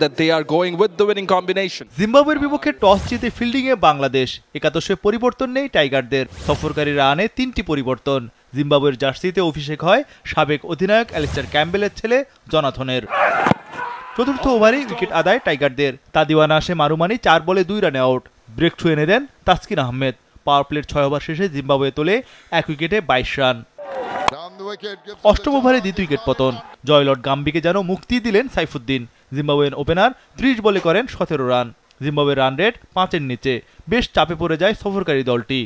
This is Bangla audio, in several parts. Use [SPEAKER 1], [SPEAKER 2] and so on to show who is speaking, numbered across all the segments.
[SPEAKER 1] that they are going with the winning combination.
[SPEAKER 2] জিম্বাবুয়ের বিপক্ষে টস জিতে ফিল্ডিংয়ে বাংলাদেশ। একাদশে পরিবর্তন নেই টাইগারদের। সফরকারী রানে 3টি পরিবর্তন। জিম্বাবুয়ের জার্সিতে অভিষেক হয় সাবেক অধিনায়ক অ্যালিস্টার ক্যাম্বেলের ছেলে জনাথনের। চতুর্থ ওভারে উইকেট আদায় টাইগারদের। তাদিওয়ানা আসে মারুমানি 4 বলে 2 রানে আউট। ব্রেক থ্রু এনে দেন তাসকিন আহমেদ। পাওয়ার প্লের 6 ওভার শেষে জিম্বাবুয়ে তোলে 1 উইকেটে 22 রান। অষ্টম ওভারে দ্বিতীয় উইকেট পতন। জয়লট গাম্বিকে যেন মুক্তি দিলেন সাইফুদ্দিন। জিম্বাবুয়ের ওপেনার 30 বলে করেন 17 রান। জিম্বাবুয়ের রান রেট 5-এর নিচে। বেশ চাপে পড়ে যায় সফরকারী দলটি।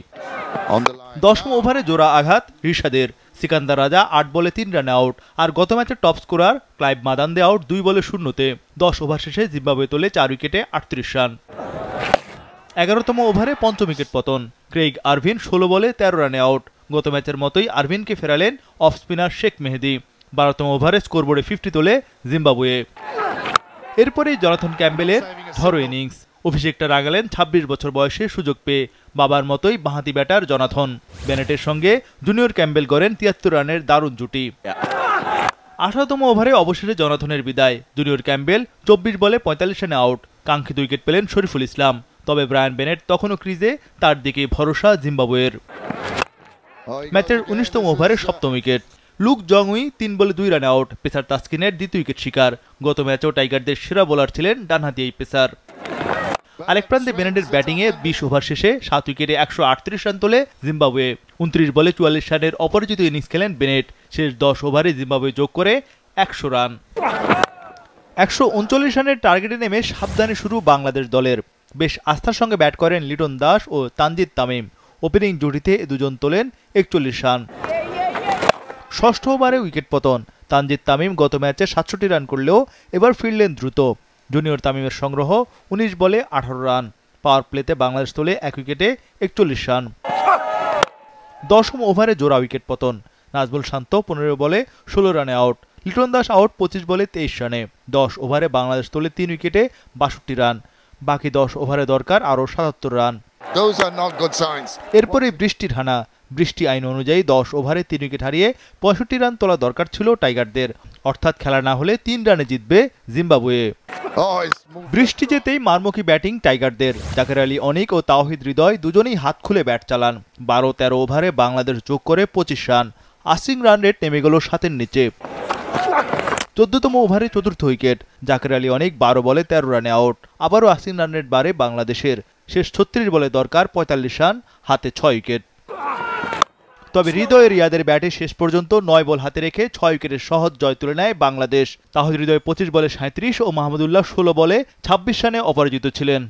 [SPEAKER 2] দশম ওভারে জোড়া আঘাত রিশাদের। সিকান্দার রাজা 8 বলে 3 রানে আউট। আর গত ম্যাচে টপ স্কোরার ক্লাইভ মাদান্দে আউট 2 বলে 0-তে। 10 ওভার শেষে জিম্বাবুয়ে তোলে 4 উইকেটে 38 রান। 11তম ওভারে পঞ্চম উইকেট পতন। ক্রেইগ আরভিন 16 বলে 13 রানে আউট। গত ম্যাচের মতোই আরভিনকে ফেরালেন অফ স্পিনার শেখ মেহেদি। 12তম ওভারে স্কোরবোর্ডে 50 তোলে জিম্বাবুয়ে। এরপরেই জনাথন ক্যাম্বেলের ধরো ইনিংস। অভিষেকটা রাগালেন 26 বছর বয়সে সুযোগ পেয়ে। বাবার মতোই বাঁহাতি ব্যাটার জনাথন। বেনেটের সঙ্গে জুনিয়র ক্যাম্বেল গড়েন 73 রানের দারুণ জুটি। 18তম ওভারে অবশেষে জনাথনের বিদায়। জুনিয়র ক্যাম্বেল 24 বলে 45 রানে আউট। কাঙ্ক্ষিত উইকেট পেলেন শরীফুল ইসলাম। তবে ব্রায়ান বেনেট তখনও ক্রিজে, তার দিকে ভরসা জিম্বাবুয়ের। ম্যাচের 19তম ওভারে সপ্তম উইকেট। লুক জংউই 3 বলে 2 রানে আউট। পেসার তাসকিনের দ্বিতীয় উইকেট শিকার। গত ম্যাচেও টাইগারদের সেরা বোলার ছিলেন ডানহাতি এই পেসার। আরেক প্রান্তে বেনেটের ব্যাটিংয়ে 20 ওভার শেষে 7 উইকেটে 138 রান তোলে জিম্বাবুয়ে। 29 বলে 44 রানের অপরাজিত ইনিংস খেলেন বেনেট। শেষ 10 ওভারে জিম্বাবুয়ে যোগ করে 100 রান। 139 রানের টার্গেটে নেমে সাবধানে শুরু বাংলাদেশ দলের। বেশ আস্থার সঙ্গে ব্যাট করেন লিটন দাস ও তানজিদ তামিম। ওপেনিং জুটিতে দুজন তোলেন 41 রান। ষষ্ঠ ওভারে উইকেট পতন। তানজিদ তামিম গত ম্যাচে 67 রান করলেও এবার ফিরলেন দ্রুত। জুনিয়র তামিমের সংগ্রহ 19 বলে 18 রান। পাওয়ার প্লেতে বাংলাদেশ তোলে 1 উইকেটে 41 রান। 10ম ওভারে জোড়া উইকেট পতন। নাজমুল শান্ত 15 বলে 16 রানে আউট। লিটন দাস আউট 25 বলে 23 রানে। 10 ওভারে বাংলাদেশ তোলে 3 উইকেটে 62 রান। বাকি 10 ওভারে দরকার আরও 77 রান। এরপরে বৃষ্টির হানা। বৃষ্টি আইন অনুযায়ী 10 ওভারে 3 উইকেট হারিয়ে 65 রান তোলা দরকার ছিল টাইগারদের। অর্থাৎ খেলা না হলে 3 রানে জিতবে জিম্বাবুয়ে। বৃষ্টি যেতেই মারমুখী ব্যাটিং টাইগারদের। জাকের আলী অনিক ও তাওহিদ হৃদয় দুজনেই হাত খুলে ব্যাট চালান। 12-13 ওভারে বাংলাদেশ যোগ করে 25 রান। আসিং রান রেট নেমে গেল 7-এর নিচে। 14তম ওভারে চতুর্থ উইকেট। জাকের আলী অনিক 12 বলে 13 রানে আউট। আবারও আসিং রান রেট বাড়ে বাংলাদেশের। শেষ 36 বলে দরকার 45 রান, হাতে 6 উইকেট। তবে হৃদয় রিয়াদের ব্যাটে শেষ পর্যন্ত 9 বল হাতে রেখে 6 উইকেটের সহজ জয় তুলে নেয় বাংলাদেশ। তাহিদ হৃদয় 25 বলে 37 ও মাহমুদুল্লাহ 16 বলে 26 রানে অপরাজিত ছিলেন।